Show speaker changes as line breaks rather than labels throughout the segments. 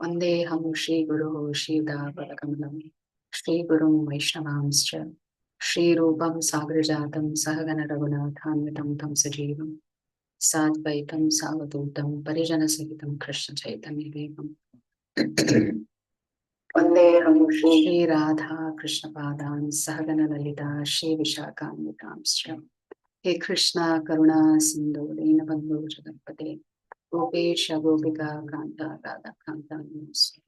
Vandeham Shri Guru Shida Padakamalam Shri Gurum Vaishnavamscha Shri Rupam Sagrajatam Sahagana Raghunathanvitam Tam Sajivam Sadvaitam Savadutam Parijana Sahitam Krishna Chaitanya Devam Vandeham Shri Radha Krishna Padan Sahagana Lalita Shri Vishakamitamscha He Krishna Karuna Sindhu Dinabandhu Jagatpate Gopesha Gopika Kanta Radha Kanta Namaste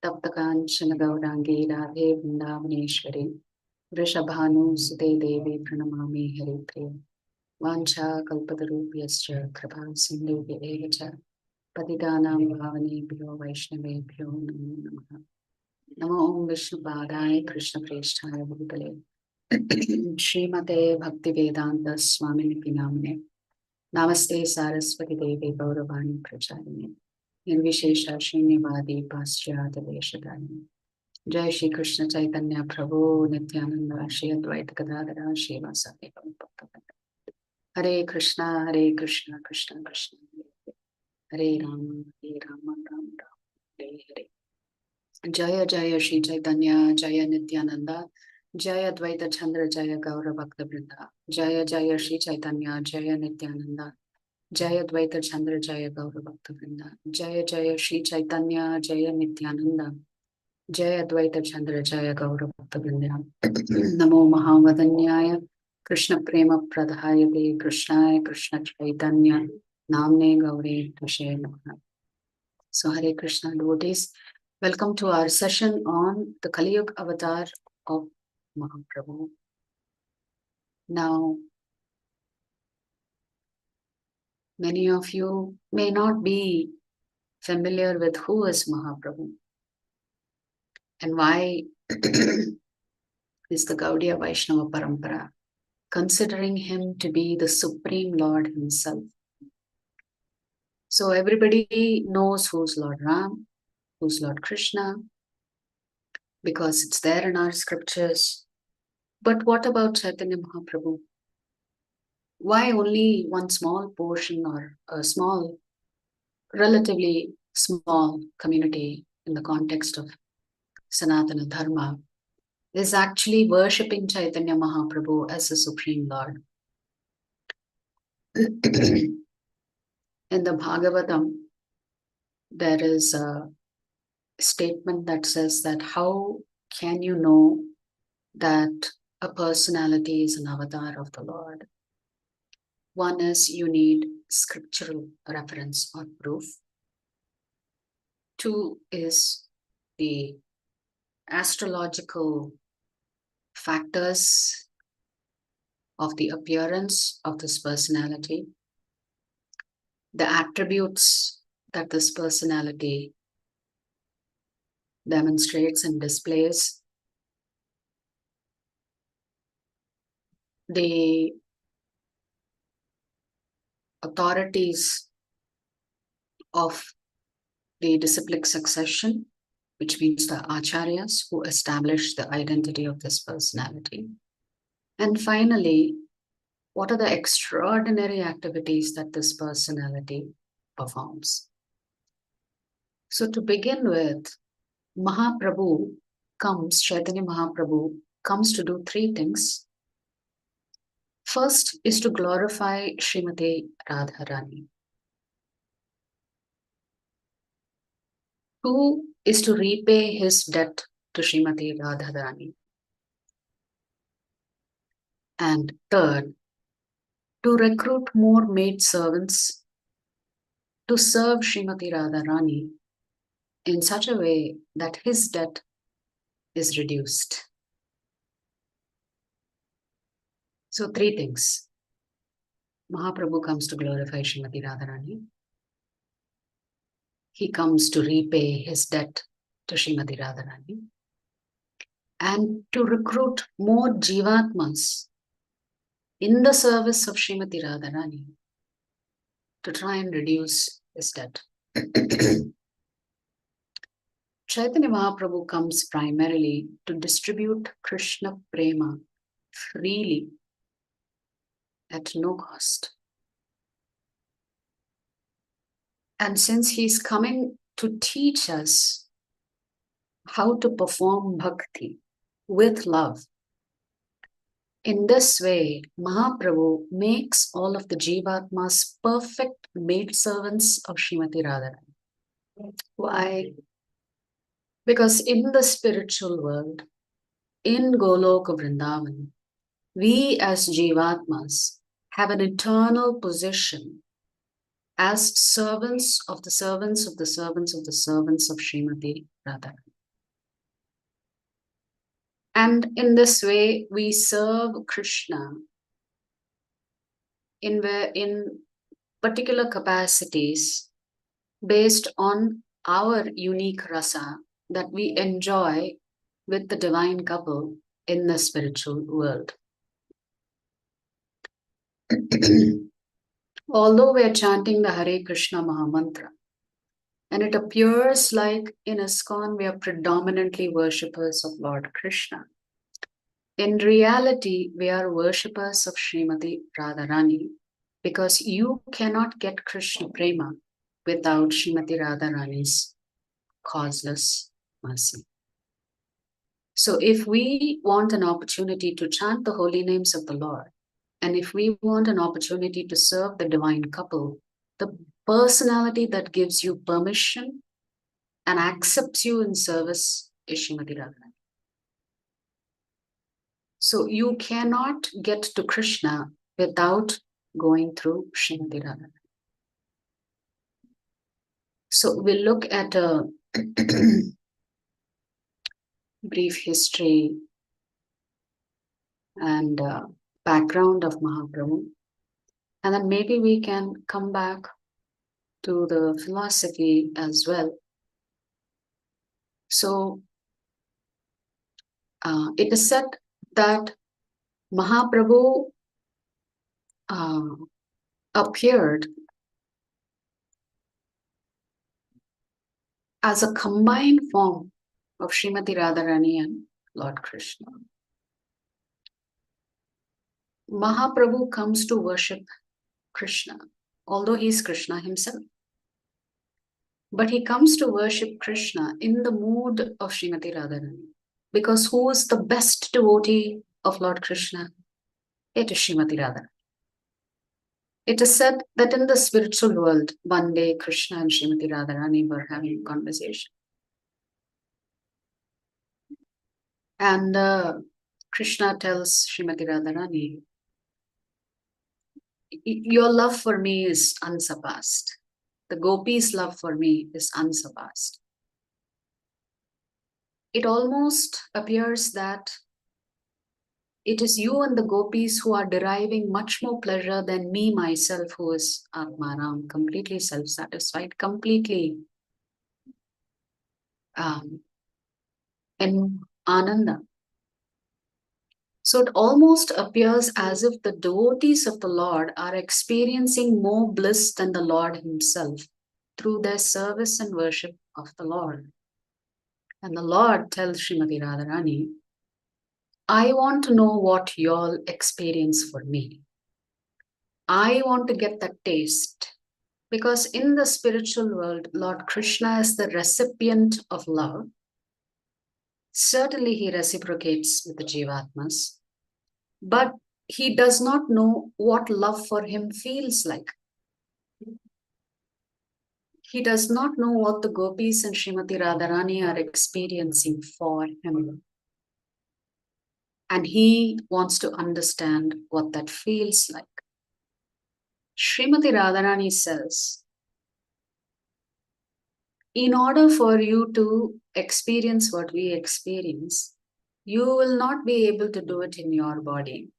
Taptakanchana Gaurangi Radhe Vrindavaneshwari Vrishabhanu Sute Devi Pranamami Haripriya Vancha Kalpatarupyascha Kripa Sindhubhya Evacha Patitanam Bhavanebhyo Vaishnavebhyo Namo Namaha Namo Om Vishnu Padaya Krishna Presthaya Bhutale Srimate Bhaktivedanta Swamini Namane Namaste Saraswati Devi Gauravani Pracharine Nirvishesha Srinivadi Paschyata Veshadani Jai Shri Krishna Chaitanya Prabhu Nityananda Shri Advaita Gadadhara Shri Vasadi Hare Krishna Krishna Krishna Hare Rama Rama Rama Hare Hare Jaya Jaya Shri Chaitanya Jaya Nityananda Jaya Advaita Chandra Jaya Gaura Bhakta Vrinda Jaya Jaya Shri Chaitanya Jaya Nityananda Jaya Advaita Chandra Jaya Gaura Bhakta Vrinda Jaya Jaya Shri Chaitanya Jaya Nityananda Jaya Advaita Chandra Jaya Gaura Bhakta Vrinda Namo Mahavadanyaya Krishna Prema Pradhayate Krishnaya Krishna Chaitanya Namne Gaure Tushe Namaha. So Hare Krishna devotees, welcome to our session on the Kaliyuga avatar of Mahaprabhu. Now, many of you may not be familiar with who is Mahaprabhu and why is the Gaudiya Vaishnava Parampara considering him to be the Supreme Lord himself. So everybody knows who's Lord Ram, who's Lord Krishna, because it's there in our scriptures. But what about Chaitanya Mahaprabhu? Why only one small portion or a small, relatively small community in the context of Sanatana Dharma is actually worshipping Chaitanya Mahaprabhu as the Supreme Lord? In the Bhagavatam, there is a statement that says that how can you know that a personality is an avatar of the Lord? One is you need scriptural reference or proof. Two is the astrological factors of the appearance of this personality, the attributes that this personality demonstrates and displays, the authorities of the disciplic succession, which means the acharyas who establish the identity of this personality. And finally, what are the extraordinary activities that this personality performs? So to begin with, Chaitanya Mahaprabhu comes to do three things. First is to glorify Srimati Radharani. Two is to repay his debt to Srimati Radharani. And third, to recruit more maid servants to serve Srimati Radharani in such a way that his debt is reduced. So three things. Mahaprabhu comes to glorify Srimati Radharani. He comes to repay his debt to Srimati Radharani. And to recruit more Jivatmas in the service of Srimati Radharani to try and reduce his debt. Chaitanya Mahaprabhu comes primarily to distribute Krishna Prema freely at no cost. And since he's coming to teach us how to perform bhakti with love. In this way, Mahaprabhu makes all of the Jivatmas perfect maidservants of Srimati Radharani. Why? Because in the spiritual world, in Goloka Vrindavan, we as Jivatmas have an eternal position as servants of the servants of the servants of the servants of Srimati Radharani. And in this way, we serve Krishna in particular capacities based on our unique rasa that we enjoy with the divine couple in the spiritual world. Although we are chanting the Hare Krishna Mahamantra, and it appears like in ISKCON we are predominantly worshippers of Lord Krishna, in reality we are worshippers of Srimati Radharani, because you cannot get Krishna Prema without Srimati Radharani's causeless mercy. So if we want an opportunity to chant the holy names of the Lord, and if we want an opportunity to serve the divine couple, the personality that gives you permission and accepts you in service is Srimati Radharani. So you cannot get to Krishna without going through Srimati Radharani. So we'll look at a brief history and background of Mahaprabhu, and then maybe we can come back to the philosophy as well. So it is said that Mahaprabhu appeared as a combined form of Srimati Radharani and Lord Krishna. Mahaprabhu comes to worship Krishna, although he is Krishna himself. But he comes to worship Krishna in the mood of Srimati Radharani. Because who is the best devotee of Lord Krishna? It is Srimati Radharani. It is said that in the spiritual world, one day Krishna and Srimati Radharani were having a conversation. And Krishna tells Srimati Radharani, your love for me is unsurpassed. The gopis' love for me is unsurpassed. It almost appears that it is you and the gopis who are deriving much more pleasure than me myself, who is Atmaram, completely self-satisfied, completely in Ananda. So it almost appears as if the devotees of the Lord are experiencing more bliss than the Lord himself through their service and worship of the Lord. And the Lord tells Srimati Radharani, I want to know what y'all experience for me. I want to get that taste. Because in the spiritual world, Lord Krishna is the recipient of love. Certainly he reciprocates with the Jivatmas, but he does not know what love for him feels like. He does not know what the gopis and Srimati Radharani are experiencing for him. And he wants to understand what that feels like. Srimati Radharani says, in order for you to experience what we experience, you will not be able to do it in your body.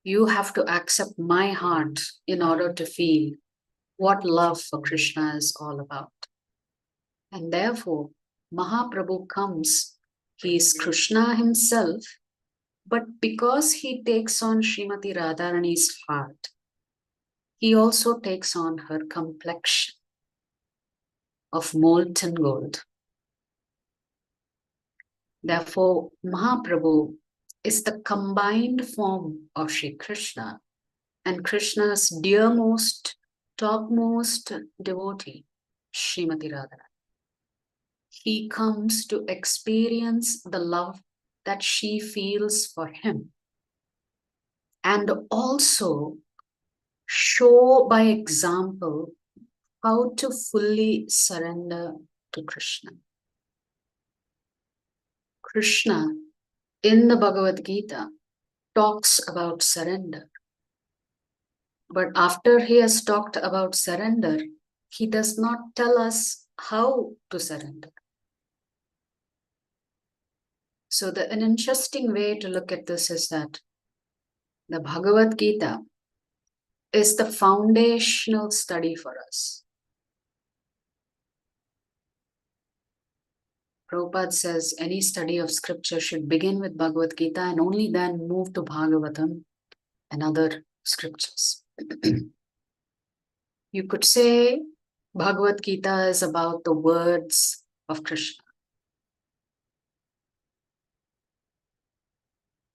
You have to accept my heart in order to feel what love for Krishna is all about. And therefore, Mahaprabhu comes, he is Krishna himself, but because he takes on Srimati Radharani's heart, he also takes on her complexion of molten gold. Therefore, Mahaprabhu is the combined form of Sri Krishna and Krishna's dearmost, topmost devotee. Srimati Radharani. He comes to experience the love that she feels for him, and also show by example how to fully surrender to Krishna. Krishna in the Bhagavad Gita talks about surrender. But after he has talked about surrender, he does not tell us how to surrender. So an interesting way to look at this is that the Bhagavad Gita is the foundational study for us. Prabhupada says any study of scripture should begin with Bhagavad Gita and only then move to Bhagavatam and other scriptures. You could say Bhagavad Gita is about the words of Krishna.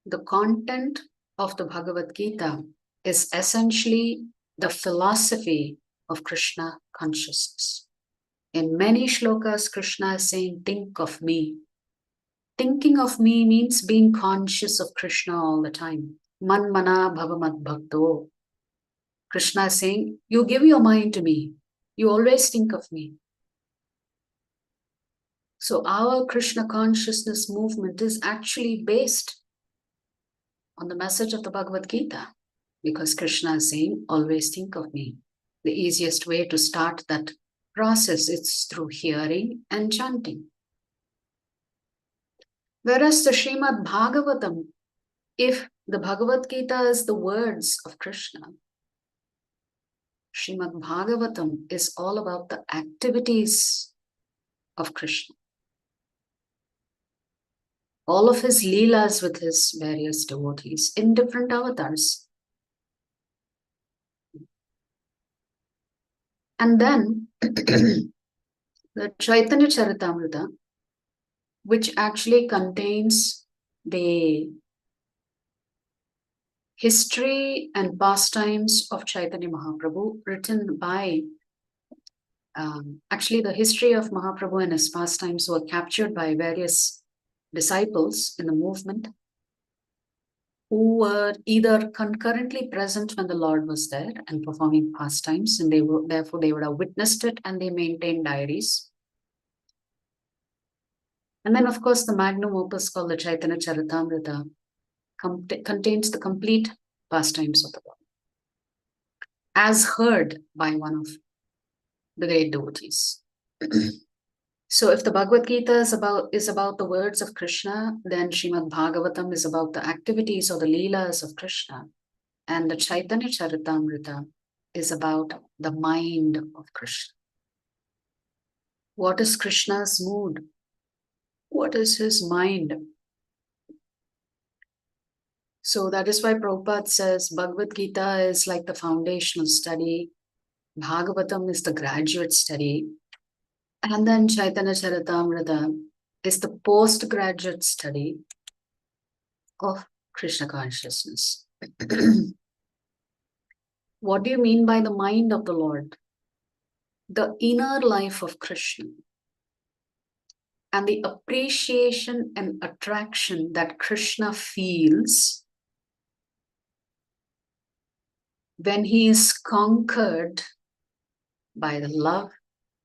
The content of the Bhagavad Gita is essentially the philosophy of Krishna consciousness. In many shlokas, Krishna is saying, think of me. Thinking of me means being conscious of Krishna all the time. Man mana bhava mad bhakto. Krishna is saying, you give your mind to me. You always think of me. So our Krishna consciousness movement is actually based on the message of the Bhagavad Gita, because Krishna is saying, always think of me. The easiest way to start that process is through hearing and chanting. Whereas the Srimad Bhagavatam, if the Bhagavad Gita is the words of Krishna, Srimad Bhagavatam is all about the activities of Krishna. All of his leelas with his various devotees in different avatars. And then the Caitanya Charitamrita, which actually contains the history and pastimes of Caitanya Mahaprabhu, written by, actually the history of Mahaprabhu and his pastimes were captured by various disciples in the movement who were either concurrently present when the Lord was there and performing pastimes, and therefore they would have witnessed it and they maintained diaries. And then, of course, the magnum opus called the Caitanya Charitamrita contains the complete pastimes of the Lord, as heard by one of the great devotees. So if the Bhagavad Gita is about the words of Krishna, then Srimad Bhagavatam is about the activities or the leelas of Krishna. And the Caitanya Charitamrita is about the mind of Krishna. What is Krishna's mood? What is his mind? So that is why Prabhupada says Bhagavad Gita is like the foundational study, Bhagavatam is the graduate study, and then Caitanya Charitamrita is the postgraduate study of Krishna consciousness. What do you mean by the mind of the Lord? The inner life of Krishna and the appreciation and attraction that Krishna feels when he is conquered by the love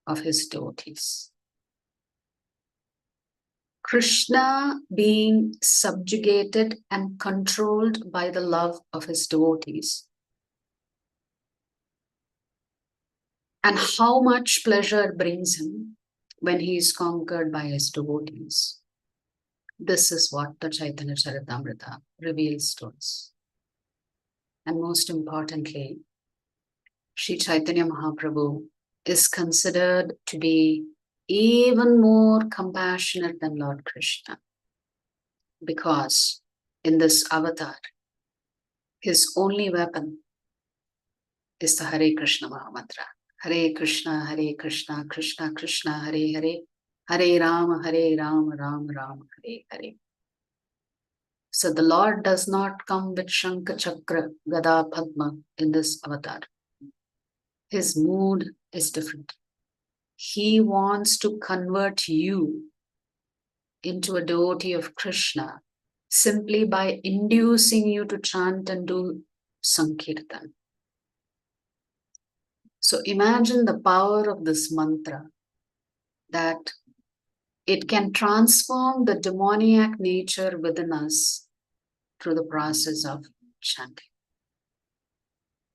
of his devotees. Krishna being subjugated and controlled by the love of his devotees. And how much pleasure it brings him when he is conquered by his devotees. This is what the Caitanya Charitamrita reveals to us. And most importantly, Sri Caitanya Mahaprabhu is considered to be even more compassionate than Lord Krishna, because in this avatar, his only weapon is the Hare Krishna Mahamantra. Hare Krishna, Krishna Krishna, Hare Hare, Hare Rama, Rama Rama, Hare Hare. So the Lord does not come with Shankha Chakra, Gada Padma in this avatar. His mood is different. He wants to convert you into a devotee of Krishna simply by inducing you to chant and do Sankirtan. So imagine the power of this mantra, that it can transform the demoniac nature within us through the process of chanting.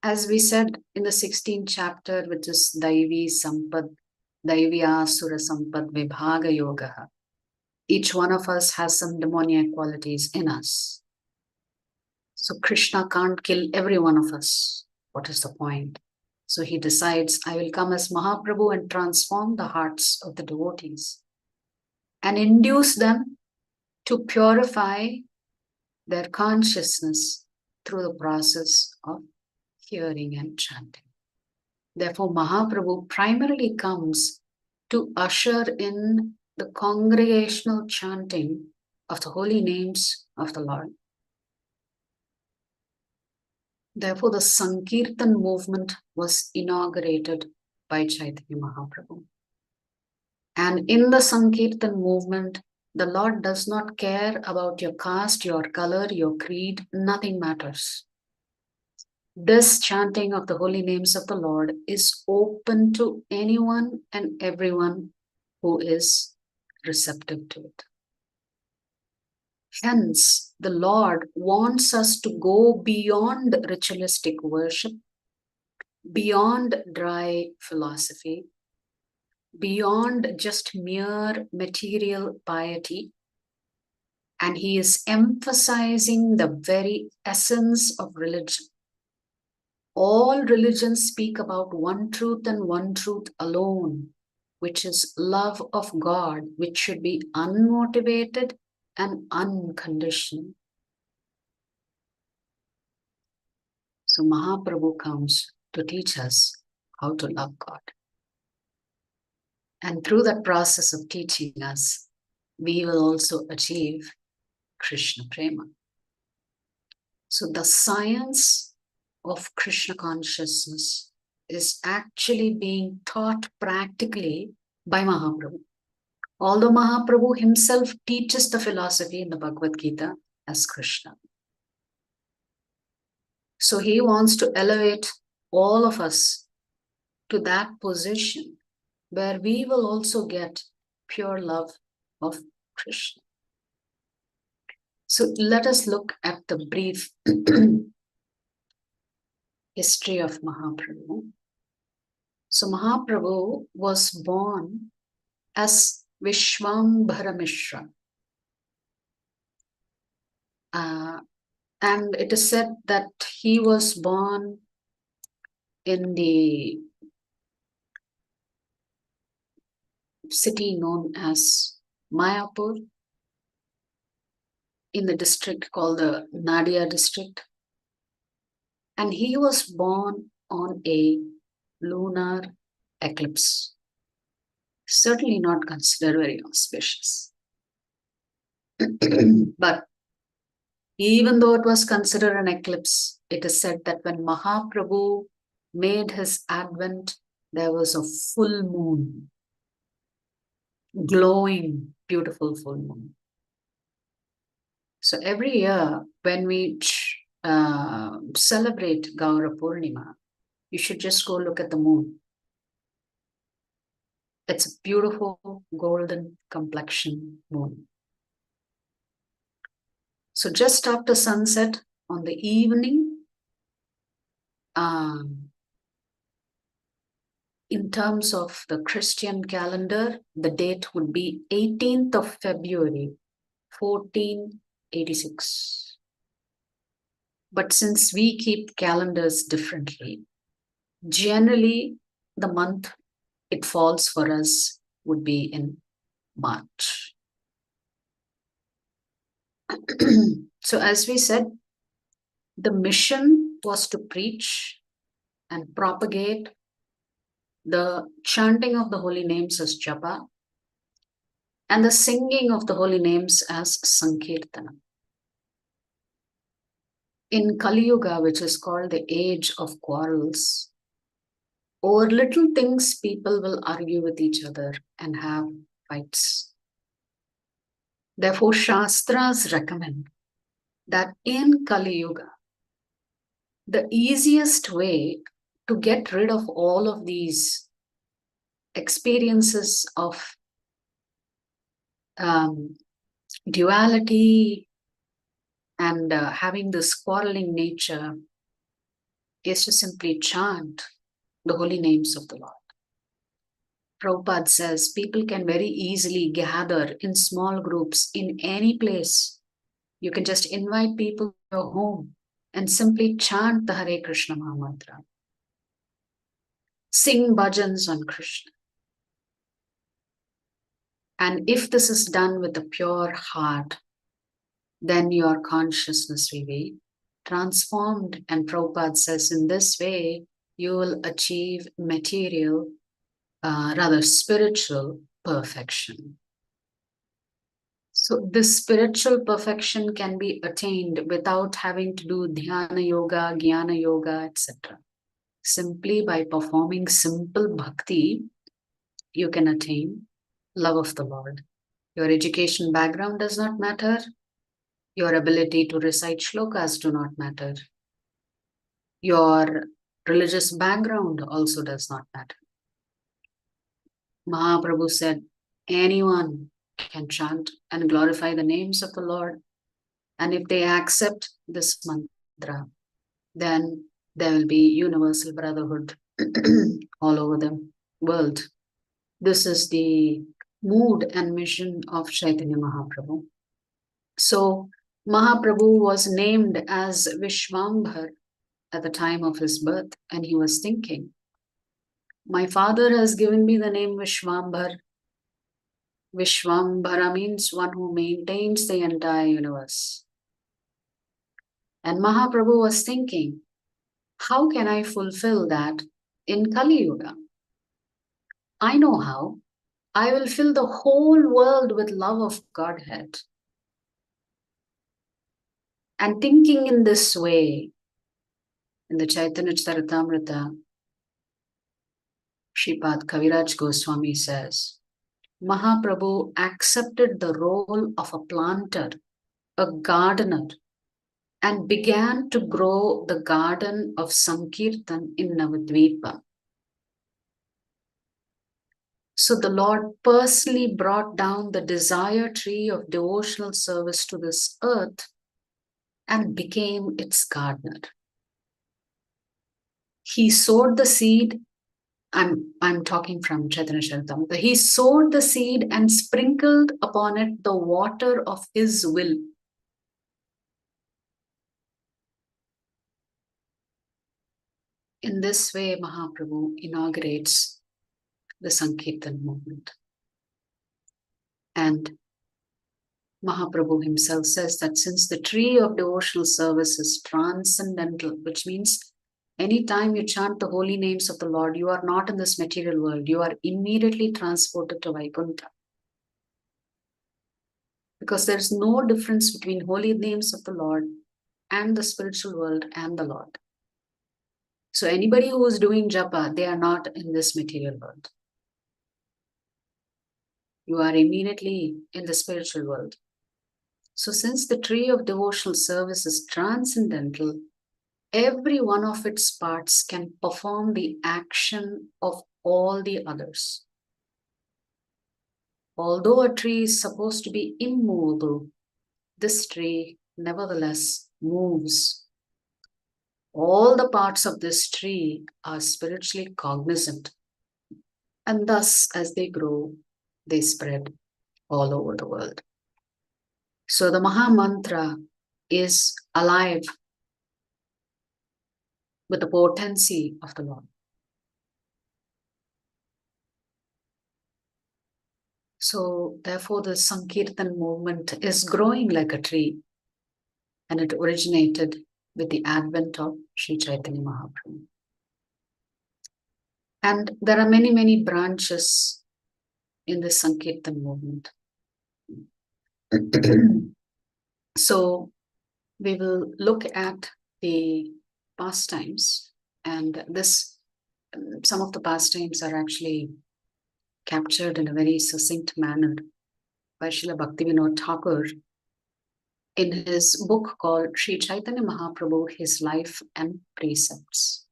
As we said in the 16th chapter, which is Daivi Sampad, Daivi Asura Sampad Vibhaga Yoga, each one of us has some demoniac qualities in us. So Krishna can't kill every one of us. What is the point? So he decides, I will come as Mahaprabhu and transform the hearts of the devotees and induce them to purify their consciousness through the process of hearing and chanting. Therefore, Mahaprabhu primarily comes to usher in the congregational chanting of the holy names of the Lord. Therefore, the Sankirtan movement was inaugurated by Caitanya Mahaprabhu. And in the Sankirtan movement, the Lord does not care about your caste, your color, your creed, nothing matters. This chanting of the holy names of the Lord is open to anyone and everyone who is receptive to it. Hence, the Lord wants us to go beyond ritualistic worship, beyond dry philosophy, beyond just mere material piety, and he is emphasizing the very essence of religion. All religions speak about one truth and one truth alone, which is love of God, which should be unmotivated and unconditional. So Mahaprabhu comes to teach us how to love God. And through that process of teaching us, we will also achieve Krishna Prema. So the science of Krishna consciousness is actually being taught practically by Mahaprabhu. Although Mahaprabhu himself teaches the philosophy in the Bhagavad Gita as Krishna. So he wants to elevate all of us to that position where we will also get pure love of Krishna. So let us look at the brief history of Mahaprabhu. So Mahaprabhu was born as Vishwambhara Mishra. And it is said that he was born in the city known as Mayapur, in the district called the Nadia district. And he was born on a lunar eclipse. Certainly not considered very auspicious. But even though it was considered an eclipse, it is said that when Mahaprabhu made his advent, there was a full moon, glowing, beautiful full moon. So every year when we celebrate Gaura Purnima, you should just go look at the moon. It's a beautiful golden complexion moon. So just after sunset on the evening, in terms of the Christian calendar, the date would be 18th of February, 1486. But since we keep calendars differently, generally the month it falls for us would be in March. So as we said, the mission was to preach and propagate the chanting of the holy names as japa and the singing of the holy names as sankirtana. In Kaliyuga, which is called the age of quarrels, Over little things, people will argue with each other and have fights. Therefore, Shastras recommend that in Kaliyuga, the easiest way to get rid of all of these experiences of duality and having this quarreling nature is to simply chant the holy names of the Lord. Prabhupada says people can very easily gather in small groups in any place. You can just invite people to your home and simply chant the Hare Krishna Mahamantra. Sing bhajans on Krishna. And if this is done with a pure heart, then your consciousness will be transformed. And Prabhupada says in this way, you will achieve material, rather spiritual perfection. So this spiritual perfection can be attained without having to do dhyana yoga, jnana yoga, etc. Simply by performing simple bhakti, you can attain love of the Lord. Your education background does not matter. Your ability to recite shlokas do not matter. Your religious background also does not matter. Mahaprabhu said, anyone can chant and glorify the names of the Lord. And if they accept this mantra, then there will be universal brotherhood all over the world. This is the mood and mission of Caitanya Mahaprabhu. So Mahaprabhu was named as Vishwambhar at the time of his birth, and he was thinking, my father has given me the name Vishwambhar. Vishwambhara means one who maintains the entire universe. And Mahaprabhu was thinking, how can I fulfill that in Kali Yuga? I know how. I will fill the whole world with love of Godhead. And thinking in this way, in the Chaitanya Charitamrita, Shripad Kaviraj Goswami says, Mahaprabhu accepted the role of a planter, a gardener, and began to grow the garden of Sankirtan in Navadvipa. So the Lord personally brought down the desire tree of devotional service to this earth and became its gardener. He sowed the seed. I'm talking from Chaitanya Charitamrita. He sowed the seed and sprinkled upon it the water of his will. In this way, Mahaprabhu inaugurates the Sankirtan movement. And Mahaprabhu himself says that since the tree of devotional service is transcendental, which means anytime you chant the holy names of the Lord, you are not in this material world. You are immediately transported to Vaikuntha. Because there is no difference between holy names of the Lord and the spiritual world and the Lord. So anybody who is doing japa, they are not in this material world. You are immediately in the spiritual world. So since the tree of devotional service is transcendental, every one of its parts can perform the action of all the others. Although a tree is supposed to be immovable, this tree nevertheless moves. All the parts of this tree are spiritually cognizant. And thus, as they grow, they spread all over the world. So the Mahamantra is alive with the potency of the Lord. So therefore the Sankirtan movement is growing like a tree, and it originated with the advent of Sri Caitanya Mahaprabhu. And there are many, many branches in the Sankirtan movement. So we will look at the pastimes, and this some of the pastimes are actually captured in a very succinct manner by Srila Bhaktivinoda Thakur in his book called Sri Caitanya Mahaprabhu, His Life and Precepts.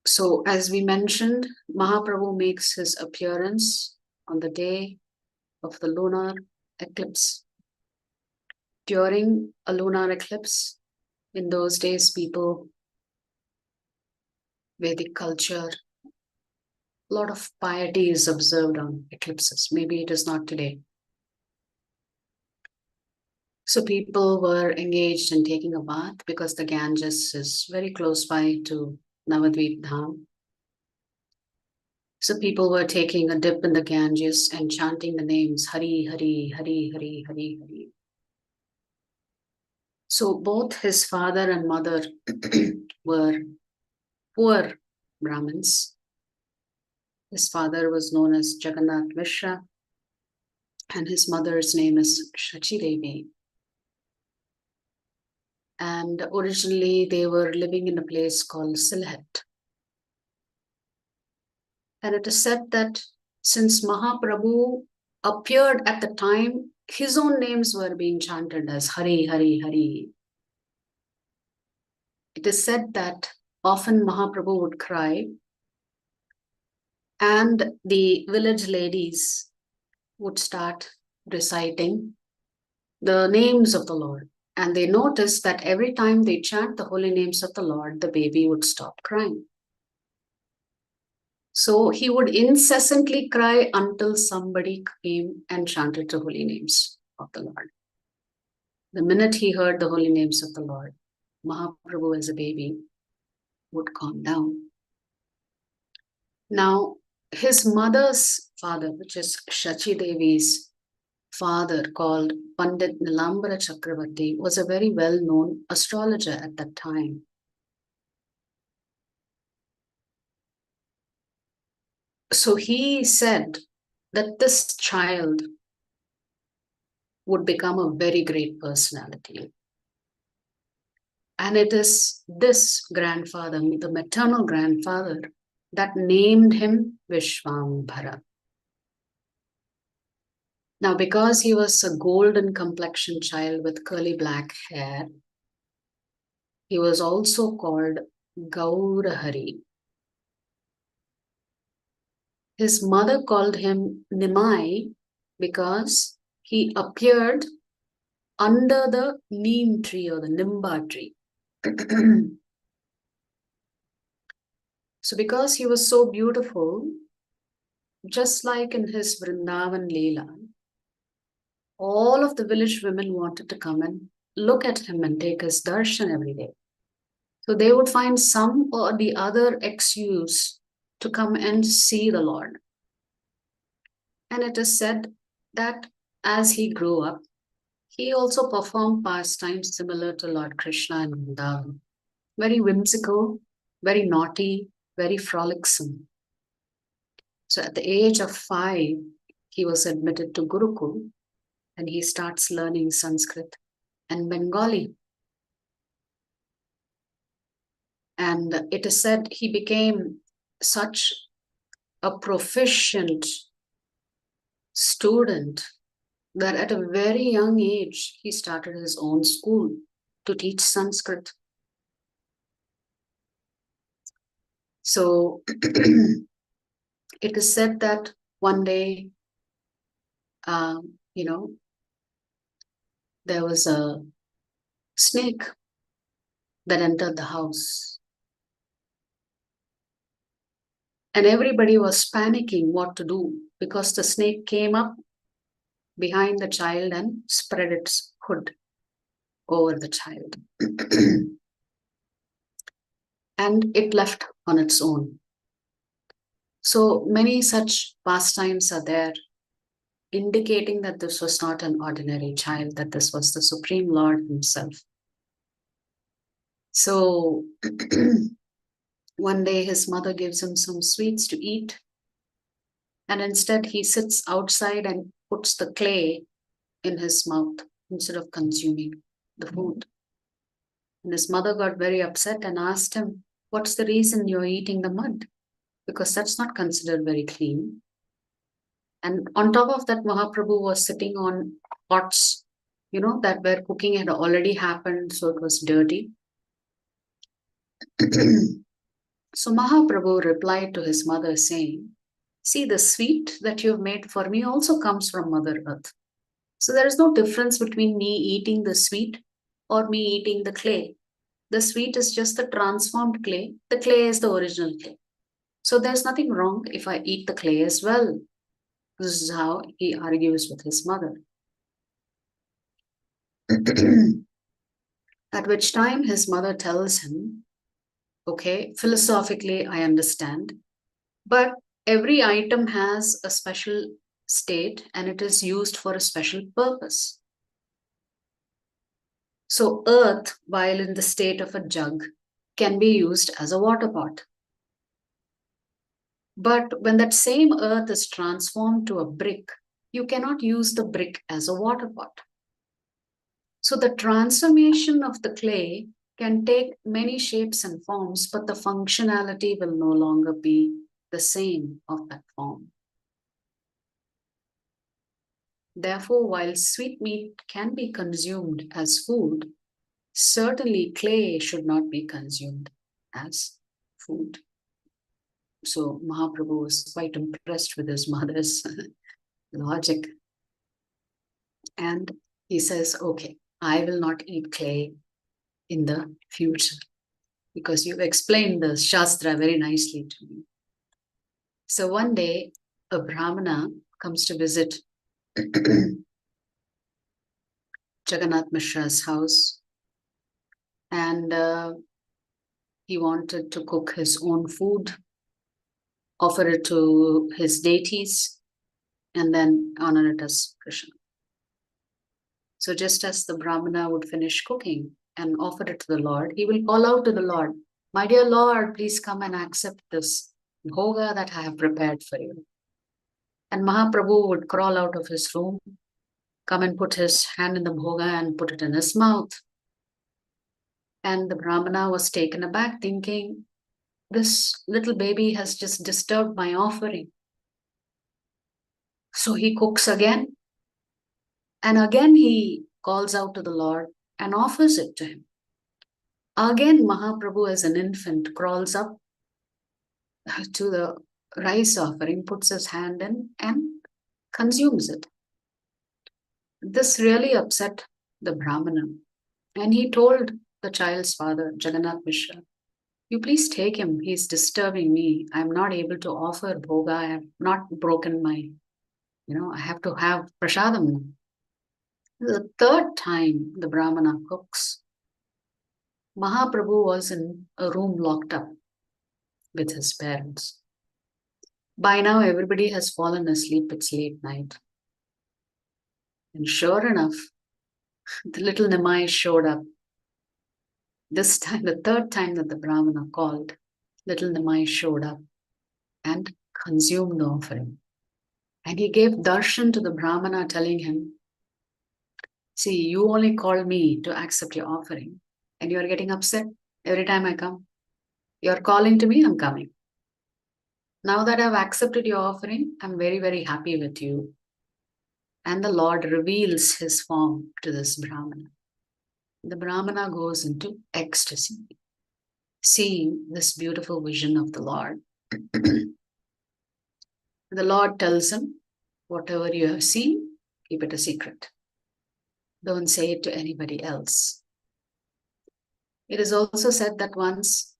So, as we mentioned, Mahaprabhu makes his appearance on the day of the lunar eclipse. During a lunar eclipse, in those days, people, Vedic culture, a lot of piety is observed on eclipses. Maybe it is not today. So people were engaged in taking a bath because the Ganges is very close by to Navadvipa Dham. So people were taking a dip in the Ganges and chanting the names Hari, Hari, Hari, Hari, Hari, Hari. So both his father and mother were poor Brahmins. His father was known as Jagannath Mishra, and his mother's name is Saci Devi. And originally they were living in a place called Sylhet. And it is said that since Mahaprabhu appeared at the time, his own names were being chanted as Hari, Hari, Hari. It is said that often Mahaprabhu would cry, and the village ladies would start reciting the names of the Lord. And they noticed that every time they chant the holy names of the Lord, the baby would stop crying. So he would incessantly cry until somebody came and chanted the holy names of the Lord. The minute he heard the holy names of the Lord, Mahaprabhu as a baby would calm down. Now, his mother's father, which is Saci Devi's father, called Pandit Nilambara Chakravarti, was a very well-known astrologer at that time. So he said that this child would become a very great personality. And it is this grandfather, the maternal grandfather, that named him Vishwambhara. Now, because he was a golden complexioned child with curly black hair, he was also called Gaurahari. His mother called him Nimai because he appeared under the neem tree or the nimba tree. So because he was so beautiful, just like in his Vrindavan Leela, all of the village women wanted to come and look at him and take his darshan every day. So they would find some or the other excuse to come and see the Lord. And it is said that as he grew up, he also performed pastimes similar to Lord Krishna in Vrindavan. Very whimsical, very naughty, very frolicsome. So at the age of 5, he was admitted to Gurukul and he starts learning Sanskrit and Bengali. And it is said he became such a proficient student that at a very young age, he started his own school to teach Sanskrit. So it is said that one day, there was a snake that entered the house. And everybody was panicking what to do because the snake came up behind the child and spread its hood over the child. And it left on its own. So many such pastimes are there, indicating that this was not an ordinary child, that this was the Supreme Lord himself. So one day his mother gives him some sweets to eat, and instead he sits outside and puts the clay in his mouth instead of consuming the food. And his mother got very upset and asked him, "What's the reason you're eating the mud? Because that's not considered very clean." And on top of that, Mahaprabhu was sitting on pots, that where cooking had already happened, so it was dirty. So Mahaprabhu replied to his mother saying, "See, the sweet that you've made for me also comes from Mother Earth. So there is no difference between me eating the sweet or me eating the clay. The sweet is just the transformed clay. The clay is the original clay. So there's nothing wrong if I eat the clay as well." This is how he argues with his mother. At which time his mother tells him, "Okay, philosophically, I understand, but every item has a special state and it is used for a special purpose. So, earth, while in the state of a jug, can be used as a water pot. But when that same earth is transformed to a brick, you cannot use the brick as a water pot. So the transformation of the clay can take many shapes and forms, but the functionality will no longer be the same of that form. Therefore, while sweetmeat can be consumed as food, certainly clay should not be consumed as food." So Mahaprabhu was quite impressed with his mother's logic. And he says, "Okay, I will not eat clay in the future, because you've explained the Shastra very nicely to me." So one day, a Brahmana comes to visit Jagannath Mishra's house, and he wanted to cook his own food, offer it to his deities, and then honor it as Krishna. So just as the Brahmana would finish cooking and offer it to the Lord, he will call out to the Lord, "My dear Lord, please come and accept this bhoga that I have prepared for you." And Mahaprabhu would crawl out of his room, come and put his hand in the bhoga and put it in his mouth. And the Brahmana was taken aback, thinking, "This little baby has just disturbed my offering." So he cooks again, and again he calls out to the Lord and offers it to him. Again, Mahaprabhu, as an infant, crawls up to the rice offering, puts his hand in, and consumes it. This really upset the Brahmana, and he told the child's father, Jagannath Mishra, "You please take him. He's disturbing me. I'm not able to offer bhoga. I have not broken my, I have to have prasadam." The third time the Brahmana cooks, Mahaprabhu was in a room locked up with his parents. By now, everybody has fallen asleep. It's late night. And sure enough, the little Nimai showed up. This time, the third time that the Brahmana called, little Nimai showed up and consumed the offering. And he gave darshan to the Brahmana, telling him, "See, you only called me to accept your offering, and you're getting upset every time I come. You're calling to me, I'm coming. Now that I've accepted your offering, I'm very, very happy with you." And the Lord reveals his form to this Brahmana. The Brahmana goes into ecstasy, seeing this beautiful vision of the Lord. The Lord tells him, "Whatever you have seen, keep it a secret. Don't say it to anybody else." It is also said that once,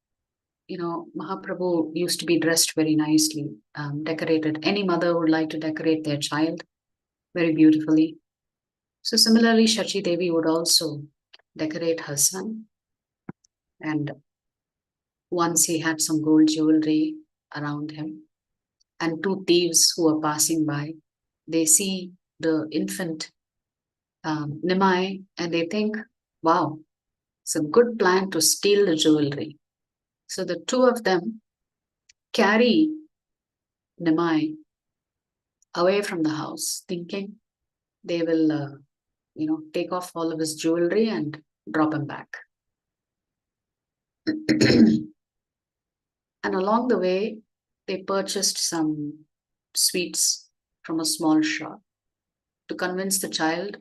Mahaprabhu used to be dressed very nicely, decorated. Any mother would like to decorate their child very beautifully. So similarly, Shachi Devi would also decorate her son. And once he had some gold jewelry around him, and two thieves who are passing by, they see the infant Nimai, and they think, "Wow, it's a good plan to steal the jewelry." So the two of them carry Nimai away from the house, thinking they will, take off all of his jewelry and drop him back. And along the way, they purchased some sweets from a small shop to convince the child,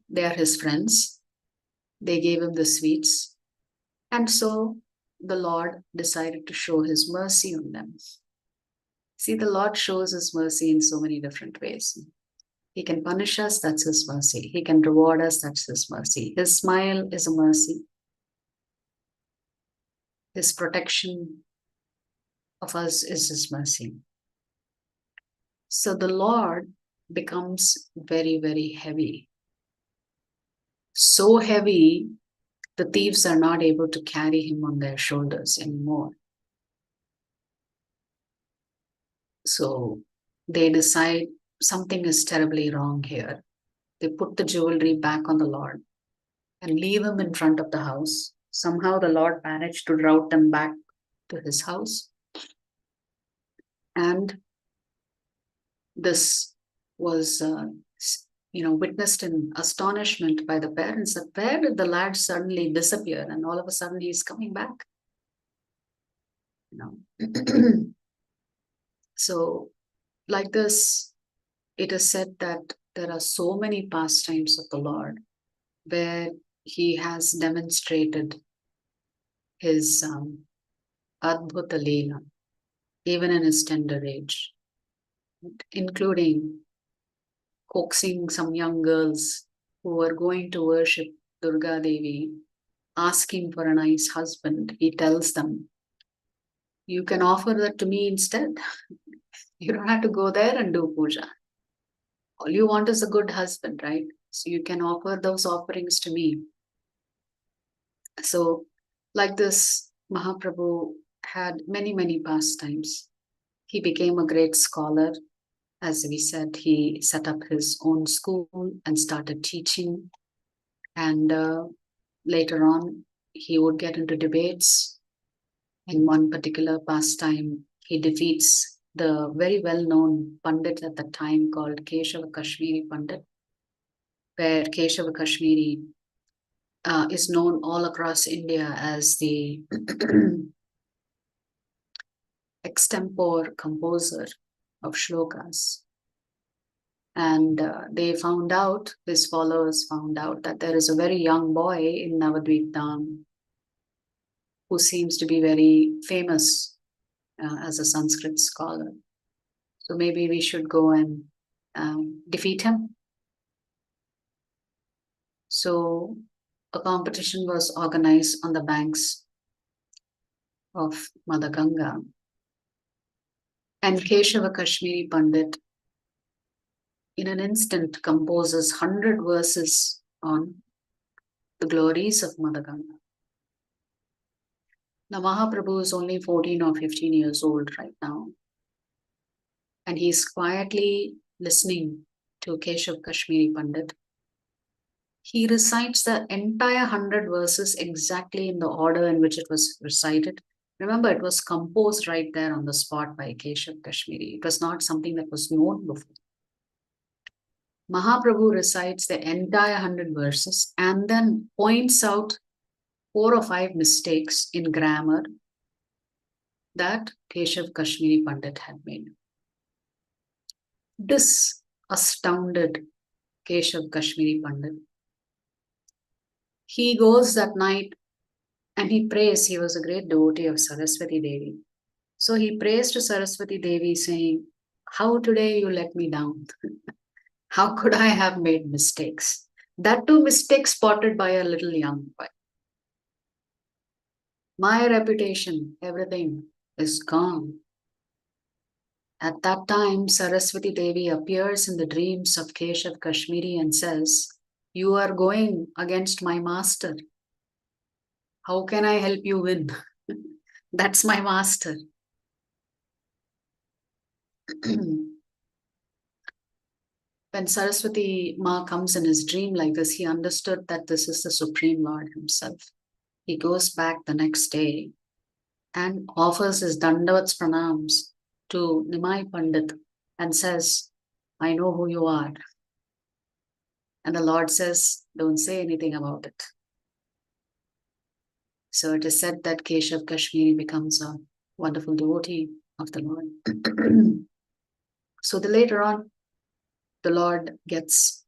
they are his friends. They gave him the sweets. And so the Lord decided to show his mercy on them. See, the Lord shows his mercy in so many different ways. He can punish us, that's his mercy. He can reward us, that's his mercy. His smile is a mercy. His protection of us is his mercy. So the Lord becomes very, very heavy. So heavy, the thieves are not able to carry him on their shoulders anymore. So they decide something is terribly wrong here. They put the jewelry back on the Lord and leave him in front of the house. Somehow the Lord managed to route them back to his house. And this was, witnessed in astonishment by the parents that where did the lad suddenly disappear and all of a sudden he's coming back? So, like this, it is said that there are so many pastimes of the Lord where he has demonstrated his Adbhuta Leela, even in his tender age, including coaxing some young girls who were going to worship Durga Devi, asking for a nice husband. He tells them, you can offer that to me instead. You don't have to go there and do puja. All you want is a good husband, right? So you can offer those offerings to me. So, like this, Mahaprabhu had many, many pastimes. He became a great scholar. As we said, he set up his own school and started teaching. And later on, he would get into debates. In one particular pastime, he defeats the very well-known Pandit at the time called Keshava Kashmiri Pandit, where Keshava Kashmiri is known all across India as the extempore composer of shlokas. And his followers found out that there is a very young boy in Navadvipa who seems to be very famous as a Sanskrit scholar. So maybe we should go and defeat him. So a competition was organized on the banks of Mother Ganga. And Keshava Kashmiri Pandit, in an instant, composes 100 verses on the glories of Mother Ganga. Now, Mahaprabhu is only 14 or 15 years old right now. And he's quietly listening to Keshav Kashmiri Pandit. He recites the entire 100 verses exactly in the order in which it was recited. Remember, it was composed right there on the spot by Keshav Kashmiri. It was not something that was known before. Mahaprabhu recites the entire 100 verses and then points out 4 or 5 mistakes in grammar that Keshav Kashmiri Pandit had made. This astounded Keshav Kashmiri Pandit. He goes that night and he prays. He was a great devotee of Saraswati Devi. So he prays to Saraswati Devi saying, how today you let me down? How could I have made mistakes? That too mistakes spotted by a little young boy. My reputation, everything is gone. At that time, Saraswati Devi appears in the dreams of Keshav Kashmiri and says, you are going against my master. How can I help you win? That's my master. When Saraswati Ma comes in his dream like this, he understood that this is the Supreme Lord himself. He goes back the next day and offers his Dandavats Pranams to Nimai Pandit and says, I know who you are. And the Lord says, don't say anything about it. So it is said that Keshav Kashmiri becomes a wonderful devotee of the Lord. So later on, the Lord gets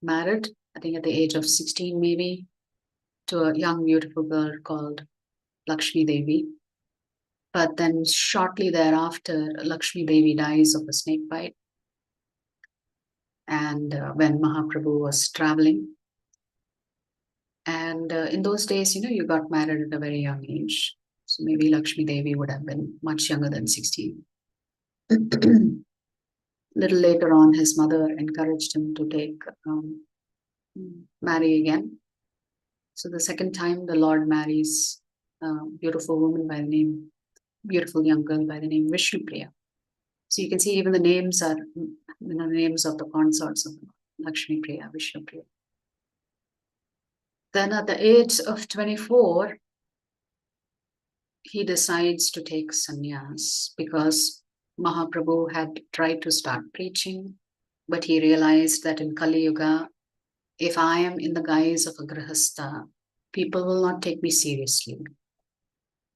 married, I think at the age of 16 maybe, to a young beautiful girl called Lakshmi Devi. But then shortly thereafter, Lakshmi Devi dies of a snake bite. And when Mahaprabhu was traveling, and in those days, you got married at a very young age. So maybe Lakshmi Devi would have been much younger than 16. Little later on, his mother encouraged him to marry again. So the second time, the Lord marries a beautiful woman by the name, beautiful young girl by the name Vishnupriya. So you can see even the names are, the names of the consorts of Lakshmi Priya, Vishnupriya. Then at the age of 24, he decides to take sannyas because Mahaprabhu had tried to start preaching, but he realized that in Kaliyuga, if I am in the guise of a grihastha, people will not take me seriously.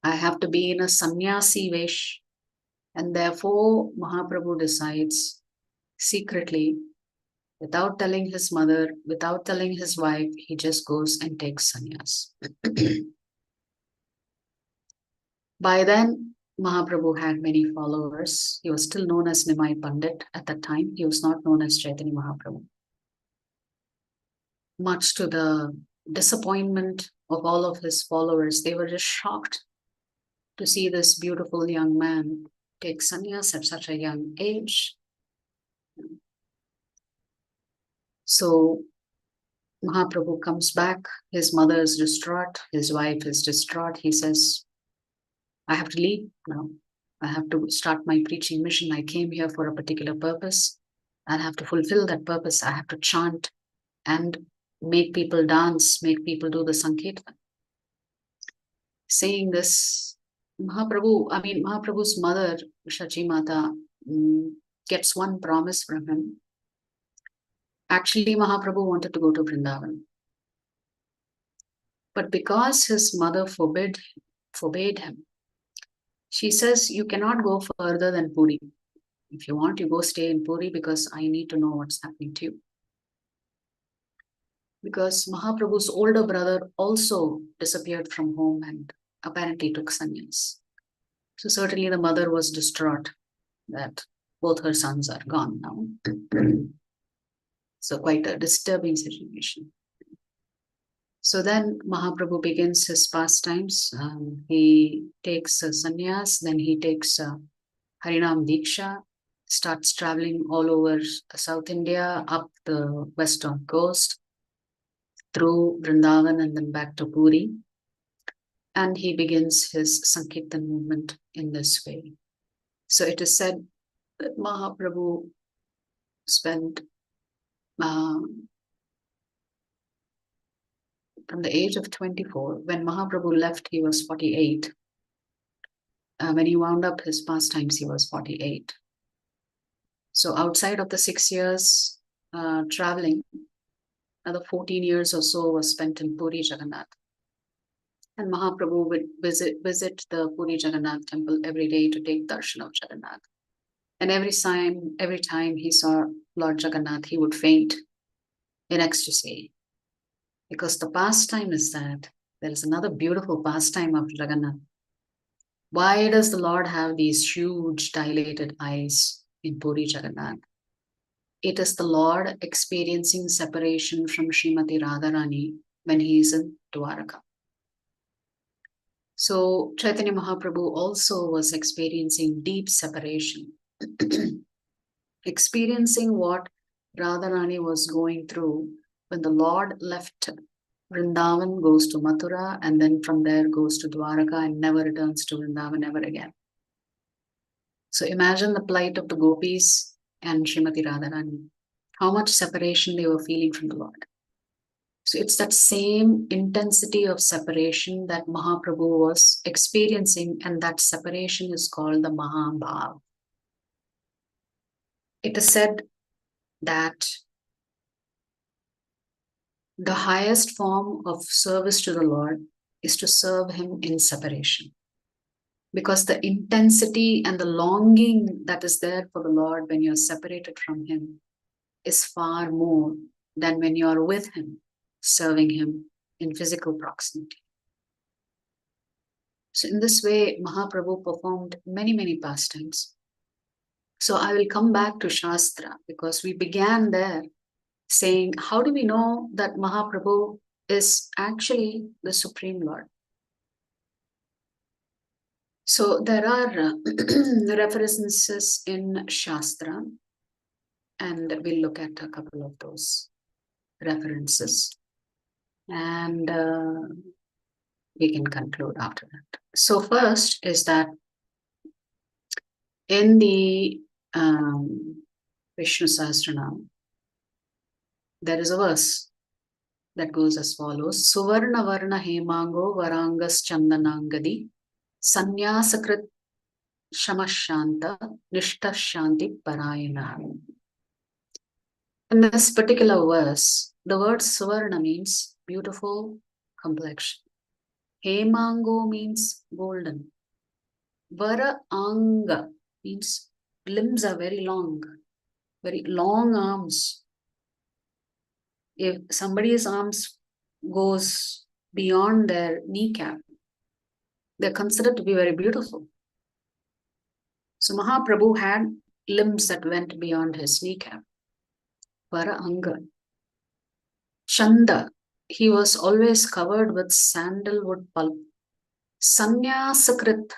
I have to be in a sannyasi vesh, and therefore Mahaprabhu decides secretly, without telling his mother, without telling his wife, he just goes and takes sannyas. By then, Mahaprabhu had many followers. He was still known as Nimai Pandit at that time. He was not known as Caitanya Mahaprabhu. Much to the disappointment of all of his followers, they were just shocked to see this beautiful young man take sannyas at such a young age. So Mahaprabhu comes back. His mother is distraught. His wife is distraught. He says, I have to leave now. I have to start my preaching mission. I came here for a particular purpose. I have to fulfill that purpose. I have to chant and make people dance, make people do the Sankirtan. Saying this, Mahaprabhu's mother, Saci Mata, gets one promise from him. Actually, Mahaprabhu wanted to go to Vrindavan. But because his mother forbade him, she says, you cannot go further than Puri. If you want, you go stay in Puri because I need to know what's happening to you. Because Mahaprabhu's older brother also disappeared from home and apparently took sannyas. So certainly the mother was distraught that both her sons are gone now. So quite a disturbing situation. So then Mahaprabhu begins his pastimes. He takes sannyas, then he takes Harinam Diksha, starts traveling all over South India, up the western coast, through Vrindavan and then back to Puri. And he begins his Sankirtan movement in this way. So it is said that Mahaprabhu spent from the age of 24, when Mahaprabhu left, he was 48. When he wound up his pastimes, he was 48. So outside of the 6 years traveling, another 14 years or so was spent in Puri Jagannath. And Mahaprabhu would visit the Puri Jagannath temple every day to take darshan of Jagannath. And every time he saw Lord Jagannath, he would faint in ecstasy. Because the pastime is that there is another beautiful pastime of Jagannath. Why does the Lord have these huge dilated eyes in Puri Jagannath? It is the Lord experiencing separation from Srimati Radharani when he is in Dwaraka. So Chaitanya Mahaprabhu also was experiencing deep separation. Experiencing what Radharani was going through when the Lord left Vrindavan, goes to Mathura, and then from there goes to Dwaraka and never returns to Vrindavan ever again. So imagine the plight of the gopis and Srimati Radharani, how much separation they were feeling from the Lord. So it's that same intensity of separation that Mahaprabhu was experiencing, and that separation is called the Mahabhav. It is said that The highest form of service to the Lord is to serve Him in separation. Because the intensity and the longing that is there for the Lord when you're separated from Him is far more than when you're with Him, serving Him in physical proximity. So in this way, Mahaprabhu performed many, many pastimes. So I will come back to Shastra because we began there saying, how do we know that Mahaprabhu is actually the Supreme Lord? So there are references in Shastra, and we'll look at a couple of those references. And we can conclude after that. So first is that in the Vishnu Sahasranam, there is a verse that goes as follows. Suvarna Varna Hemango Varangas Chandanangadi Sanyasakrit Shamashanta Nishta Shanti Parayana. In this particular verse, the word Suvarna means beautiful complexion. Hemango means golden. Vara Anga means limbs are very long arms. If somebody's arms goes beyond their kneecap, they're considered to be very beautiful. So Mahaprabhu had limbs that went beyond his kneecap. Vara Anga. Chanda, he was always covered with sandalwood pulp. Sanyasakrit,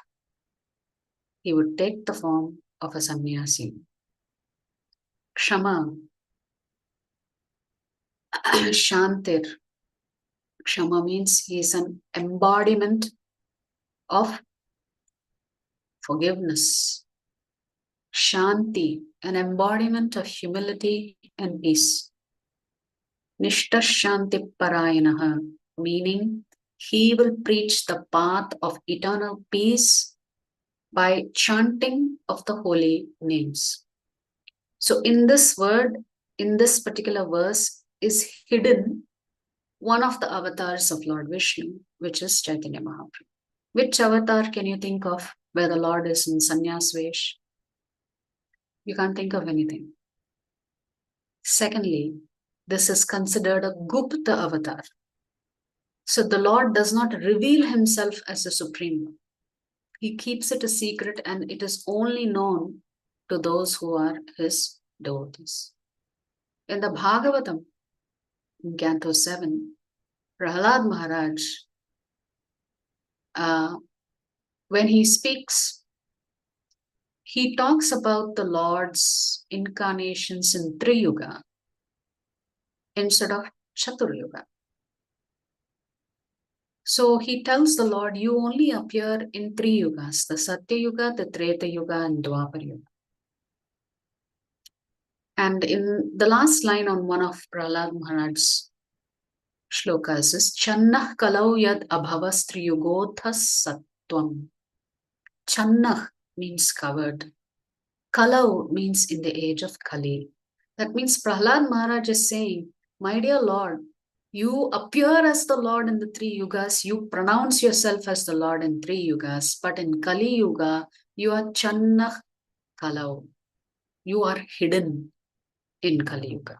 he would take the form of a sannyasi. Kshama, Shantir. Kshama means he is an embodiment of forgiveness. Shanti, an embodiment of humility and peace. Nishta Shanti Parayanaha, meaning he will preach the path of eternal peace by chanting of the holy names. So in this word, in this particular verse, is hidden one of the avatars of Lord Vishnu, which is Caitanya Mahaprabhu. Which avatar can you think of where the Lord is in sannyas vesh? You can't think of anything. Secondly, this is considered a Gupta avatar. So the Lord does not reveal himself as the Supreme Lord. He keeps it a secret, and it is only known to those who are his devotees. In the Bhagavatam, in Canto 7, Prahlad Maharaj, when he speaks, he talks about the Lord's incarnations in Triyuga instead of Chaturyuga. So he tells the Lord, you only appear in 3 yugas, the Satya Yuga, the Treta Yuga, and Dwapar Yuga. And in the last line on one of Prahlad Maharaj's shlokas is Channah Kalau Yad Abhavas Triyugothas Sattvam. Channah means covered. Kalau means in the age of Kali. That means Prahlad Maharaj is saying, my dear Lord, you appear as the Lord in the 3 yugas, you pronounce yourself as the Lord in 3 yugas, but in Kali Yuga, you are Channah Kalau. You are hidden in Kali Yuga.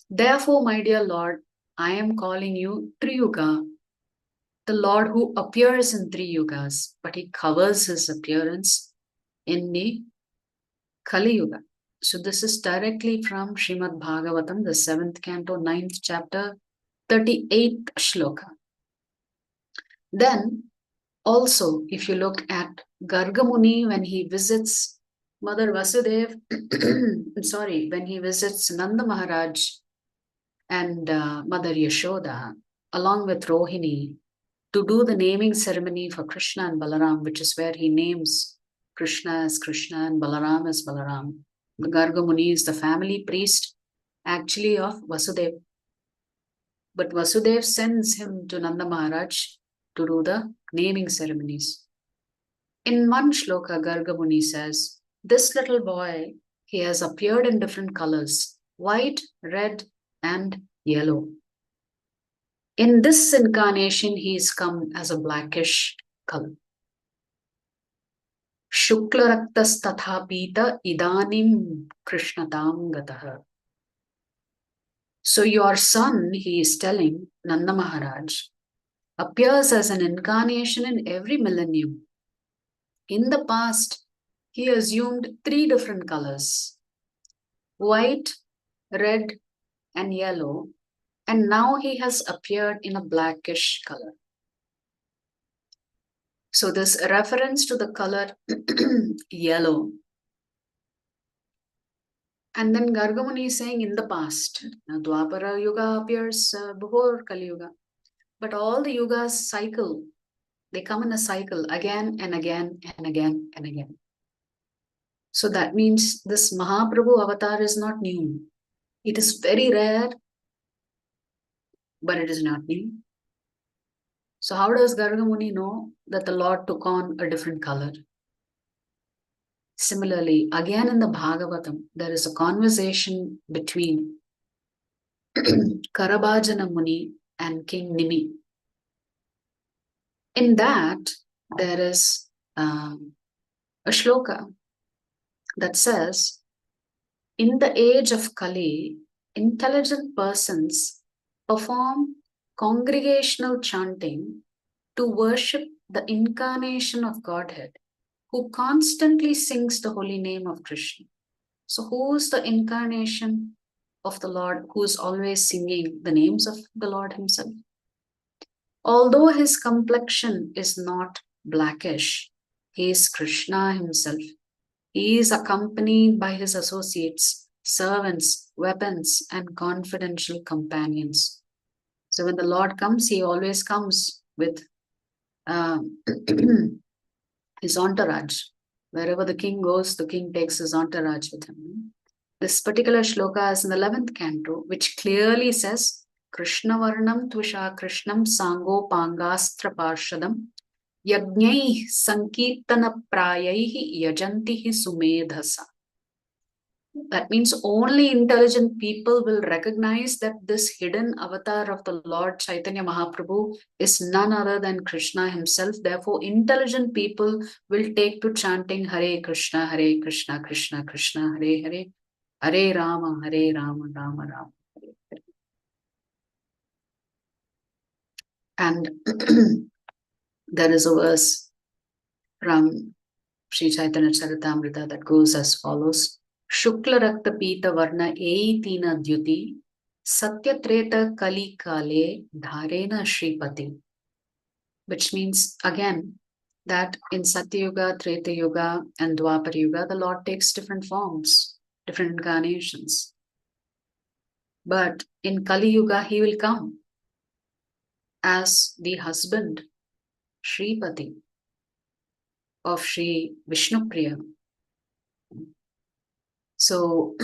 Therefore, my dear Lord, I am calling you Triyuga, the Lord who appears in 3 yugas, but he covers his appearance in the Kali Yuga. So this is directly from Srimad Bhagavatam, the 7th canto, 9th chapter, 38th shloka. Then also, if you look at Gargamuni when he visits Mother Vasudev, when he visits Nanda Maharaj and Mother Yashoda, along with Rohini, to do the naming ceremony for Krishna and Balaram, which is where he names Krishna as Krishna and Balaram as Balaram. The Gargamuni is the family priest actually of Vasudev. But Vasudev sends him to Nanda Maharaj to do the naming ceremonies. In one shloka, Gargamuni says, this little boy, he has appeared in different colors, white, red, and yellow. In this incarnation, he is come as a blackish color. Shukla raktas tatha pita idanim krishnatam gataha. So your son, he is telling, Nanda Maharaj, appears as an incarnation in every millennium. In the past, he assumed 3 different colors: white, red, and yellow, and now he has appeared in a blackish color. So this reference to the color yellow. And then Gargamuni is saying in the past. Now Dwapara Yuga appears before Kaliyuga. But all the yugas cycle. They come in a cycle again and again and again and again. So that means this Mahaprabhu avatar is not new. It is very rare, but it is not new. So how does Gargamuni know that the Lord took on a different color? Similarly, again in the Bhagavatam, there is a conversation between Karabhajana Muni and King Nimi. In that, there is a shloka that says, in the age of Kali, intelligent persons perform congregational chanting to worship the incarnation of Godhead, who constantly sings the holy name of Krishna. So who is the incarnation of the Lord who is always singing the names of the Lord himself? Although his complexion is not blackish, he is Krishna himself. He is accompanied by his associates, servants, weapons, and confidential companions. So when the Lord comes, he always comes with his entourage. Wherever the king goes, the king takes his entourage with him. This particular shloka is in the 11th canto, which clearly says, Krishna Varnam Tvisha Krishnam Sango Pangastra Parshadam Yajnai Sankirtana Prayaihi Yajantihi Sumedhasa. That means only intelligent people will recognize that this hidden avatar of the Lord Caitanya Mahaprabhu is none other than Krishna himself. Therefore, intelligent people will take to chanting Hare Krishna, Krishna Krishna, Hare Hare, Hare Rama, Rama Rama. Hare Hare. And there is a verse from Sri Chaitanya Charitamrita that goes as follows. Shukla Rakta Pita Varna Eitina Dyuti Satya Treta Kali Kale Dharena Shripati. Which means again that in Satya Yuga, Treta Yuga, and Dwapara Yuga, the Lord takes different forms, different incarnations. But in Kali Yuga, he will come as the husband, Shripati, of Sri Vishnupriya. So,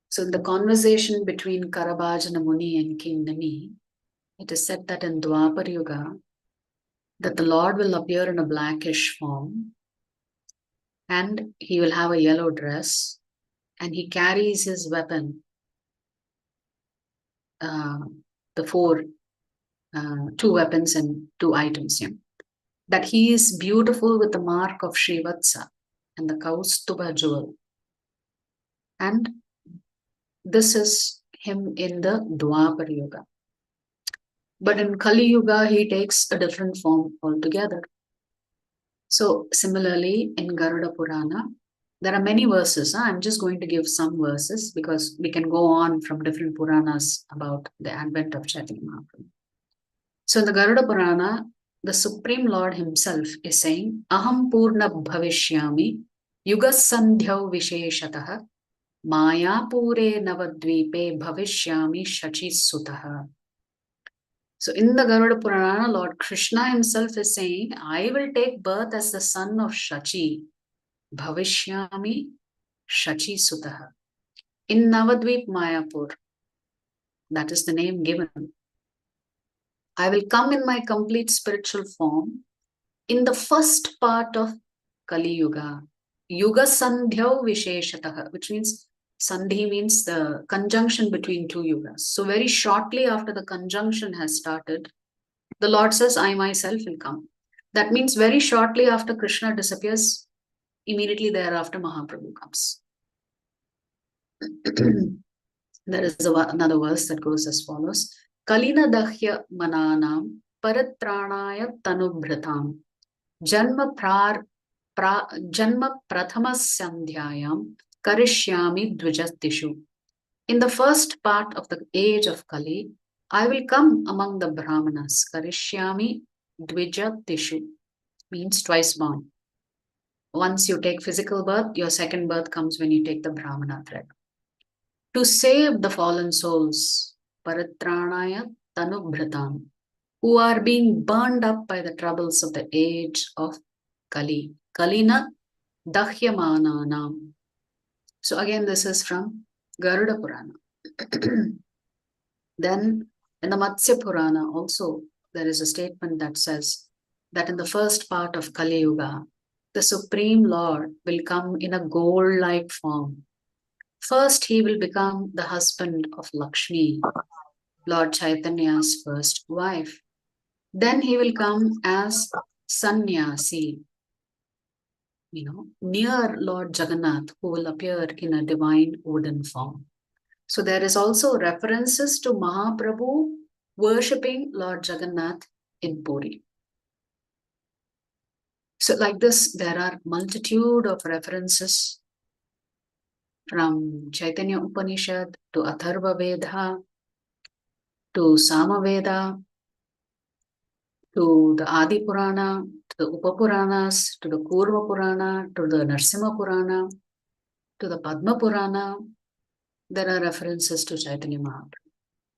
so in the conversation between Karabhajana Muni and King Nimi, it is said that in Dwapara Yuga, that the Lord will appear in a blackish form and he will have a yellow dress and he carries his weapon, two weapons and 2 items. Yeah. That he is beautiful with the mark of Srivatsa and the Kaustuba jewel. And this is him in the Dwapara Yuga. But in Kali Yuga, he takes a different form altogether. So similarly, in Garuda Purana, there are many verses. I'm just going to give some verses because we can go on from different Puranas about the advent of Chaitanya Mahaprabhu. So in the Garuda Purana, the Supreme Lord himself is saying, Aham Purna Bhavishyami Yuga Sandhyau Visheshataha Mayapure Navadvipe Bhavishyami Shachi Sutaha. So in the Garuda Purana, Lord Krishna himself is saying, I will take birth as the son of Shachi, Bhavishyami Shachi Sutaha. In Navadvip Mayapur, that is the name given. I will come in my complete spiritual form in the first part of Kali Yuga, Yuga Sandhyau Visheshataha, which means Sandhi means the conjunction between two yugas. So very shortly after the conjunction has started, the Lord says, I myself will come. That means very shortly after Krishna disappears, immediately thereafter Mahaprabhu comes. There is another verse that goes as follows. Kalina dahya mananam paratranaya tanubhratam janma prathama sandhyayam karishyami dvijatishu. In the first part of the age of Kali, I will come among the Brahmanas. Karishyami dvijatishu means twice born. Once you take physical birth, your second birth comes when you take the Brahmana thread. To save the fallen souls, paratranaya tanubhratam, who are being burned up by the troubles of the age of Kali. Kalina dahyamananam. So again, this is from Garuda Purana. Then in the Matsya Purana also, there is a statement that says that in the first part of Kaliyuga, the Supreme Lord will come in a gold-like form. First, he will become the husband of Lakshmi, Lord Chaitanya's first wife. Then he will come as sannyasi, near Lord Jagannath, who will appear in a divine wooden form. So there is also references to Mahaprabhu worshipping Lord Jagannath in Puri. So like this, there are multitude of references from Chaitanya Upanishad to Atharva Veda to Samaveda to the Adi Purana, to the Upapuranas, to the Kurva Purana, to the Narsimha Purana, to the Padma Purana. There are references to Chaitanya Mahaprabhu.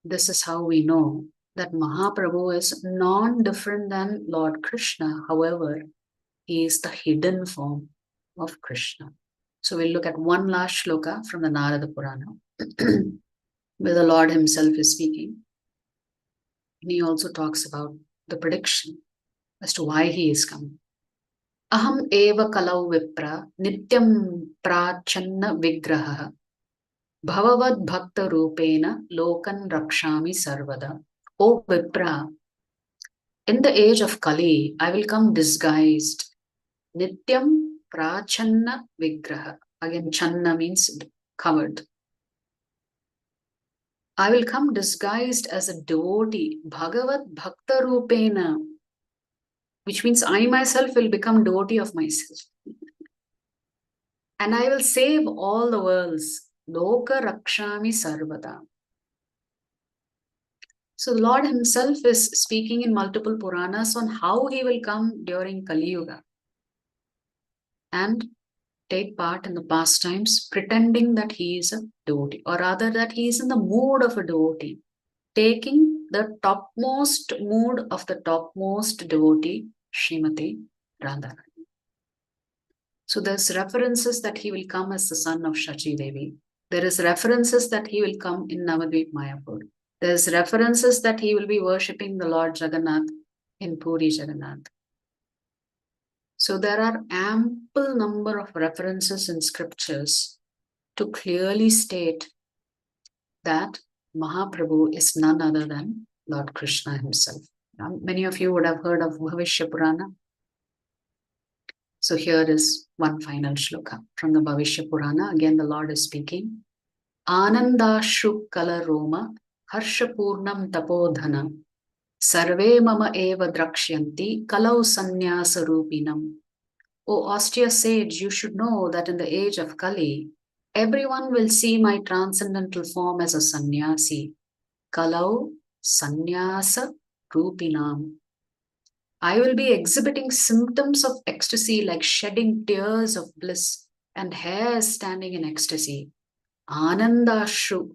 This is how we know that Mahaprabhu is non-different than Lord Krishna. However, he is the hidden form of Krishna. So we'll look at one last shloka from the Narada Purana, where the Lord himself is speaking. And he also talks about the prediction as to why he is coming. Aham eva kalau vipra nityam prachanna vigraha bhavavad bhakta rupena lokan rakshami sarvada. O Vipra, in the age of Kali, I will come disguised. Nityam prachanna vigraha. Again, channa means covered. I will come disguised as a devotee. Bhagavat bhakta rupena, which means I myself will become devotee of myself. And I will save all the worlds. Loka rakshami sarvada. So the Lord himself is speaking in multiple Puranas on how he will come during Kaliyuga and take part in the pastimes, pretending that he is a devotee, or rather that he is in the mood of a devotee, taking the topmost mood of the topmost devotee, Srimati Radharani. So there's references that he will come as the son of Shachi Devi. There is references that he will come in Navadvipa Mayapur. There's references that he will be worshipping the Lord Jagannath in Puri Jagannath. So there are ample number of references in scriptures to clearly state that Mahaprabhu is none other than Lord Krishna himself. Now, many of you would have heard of Bhavishya Purana. So here is one final shloka from the Bhavishya Purana. Again, the Lord is speaking. Anandashru kala roma harshapurnam tapodhana sarve mama eva drakshyanti kalau sannyasa rupinam. O austere sage, you should know that in the age of Kali, everyone will see my transcendental form as a sannyasi. Kalau sannyasa rupinam. I will be exhibiting symptoms of ecstasy like shedding tears of bliss and hair standing in ecstasy. Anandashru.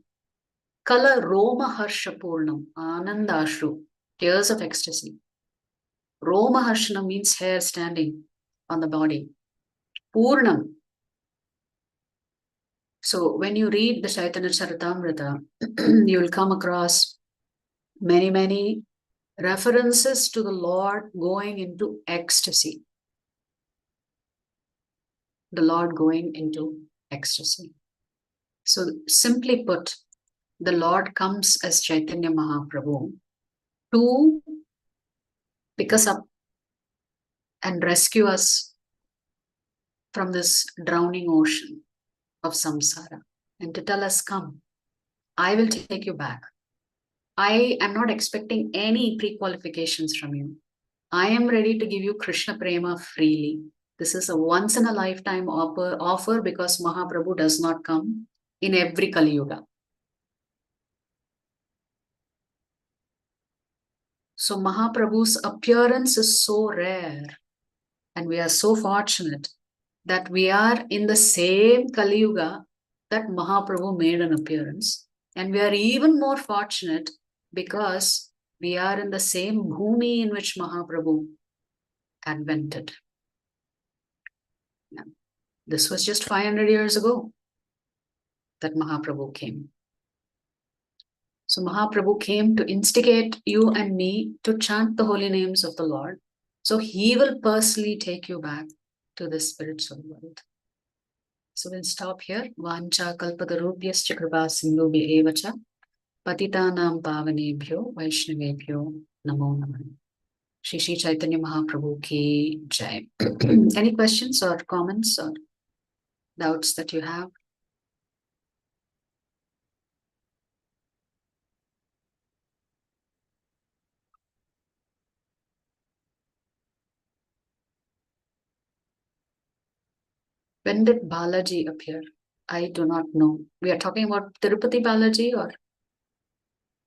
Kala Roma Harshapurnam. Anandashru. Tears of ecstasy. Roma Harshana means hair standing on the body. Purnam. So when you read the Chaitanya Charitamrita, you will come across many references to the Lord going into ecstasy. The Lord going into ecstasy. So simply put, the Lord comes as Caitanya Mahaprabhu to pick us up and rescue us from this drowning ocean of samsara, and to tell us, come, I will take you back. I am not expecting any pre-qualifications from you. I am ready to give you Krishna Prema freely. This is a once in a lifetime offer because Mahaprabhu does not come in every Kaliyuga. So Mahaprabhu's appearance is so rare, and we are so fortunate that we are in the same Kaliyuga that Mahaprabhu made an appearance. And we are even more fortunate because we are in the same bhumi in which Mahaprabhu advented. Yeah. This was just 500 years ago that Mahaprabhu came. So Mahaprabhu came to instigate you and me to chant the holy names of the Lord. So he will personally take you back to the spiritual world. So we'll stop here. Vancha kalpatarubhyascha kripa sindhubhya evacha patitanam pavanebhyo vaishnavebhyo namo namah. Shri Chaitanya Mahaprabhu ki jai. Any questions or comments or doubts that you have? When did Balaji appear? I do not know. We are talking about Tirupati Balaji, or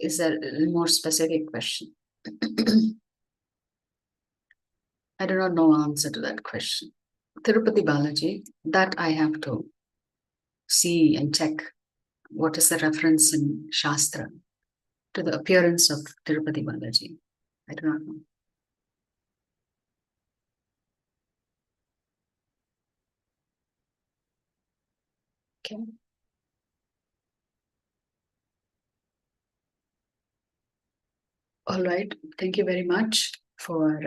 is there a more specific question? I do not know answer to that question. Tirupati Balaji, that I have to see and check what is the reference in Shastra to the appearance of Tirupati Balaji. I do not know. Okay. All right. Thank you very much for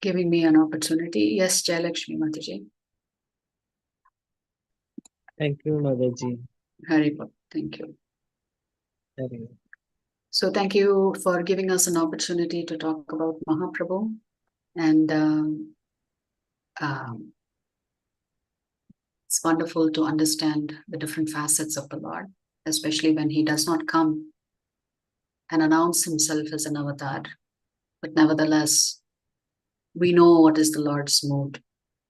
giving me an opportunity. Yes, Jayalakshmi Mataji.
Thank you, Mataji.
Haribol. Thank you.
Hari.
So thank you for giving us an opportunity to talk about Mahaprabhu. And it's wonderful to understand the different facets of the Lord, especially when he does not come and announce himself as an avatar. But nevertheless, we know what is the Lord's mood.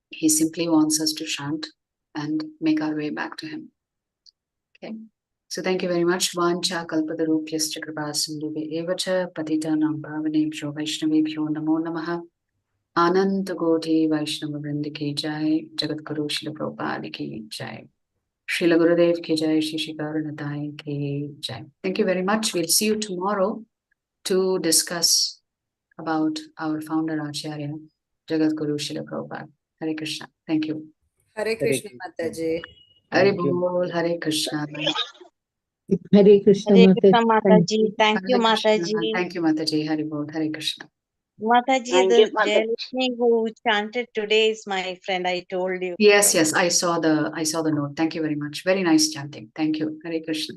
He simply wants us to chant and make our way back to him. Okay. So thank you very much. Vancha kalpatarubhyascha kripa sindhubhya evacha patitanam pavanebhyo vaishnavebhyo namo namaha. Ananta Koti Vaishnava Vrinda ki jai, Jagat Guru Srila Prabhupada ki jai, Srila Gurudev ki jai, Shri Shri Karanatai ki jai. Thank you very much. We'll see you tomorrow to discuss about our founder Acharya, Jagat Guru Srila Prabhupada. Hare Krishna. Thank you.
Hare Krishna Mataji.
Hare Bol, Hare Krishna.
Hare Krishna
Hare Krishna
Mataji.
Mataji. Thank you,
Hare Krishna.
Mataji.
Thank you, Mataji. Hare Bol, Hare Krishna.
Mataji,
Thank
the
you, Mataji.
Jayalakshmi who chanted today is my friend. I told you.
Yes, I saw the note. Thank you very much. Very nice chanting. Thank you. Hare Krishna.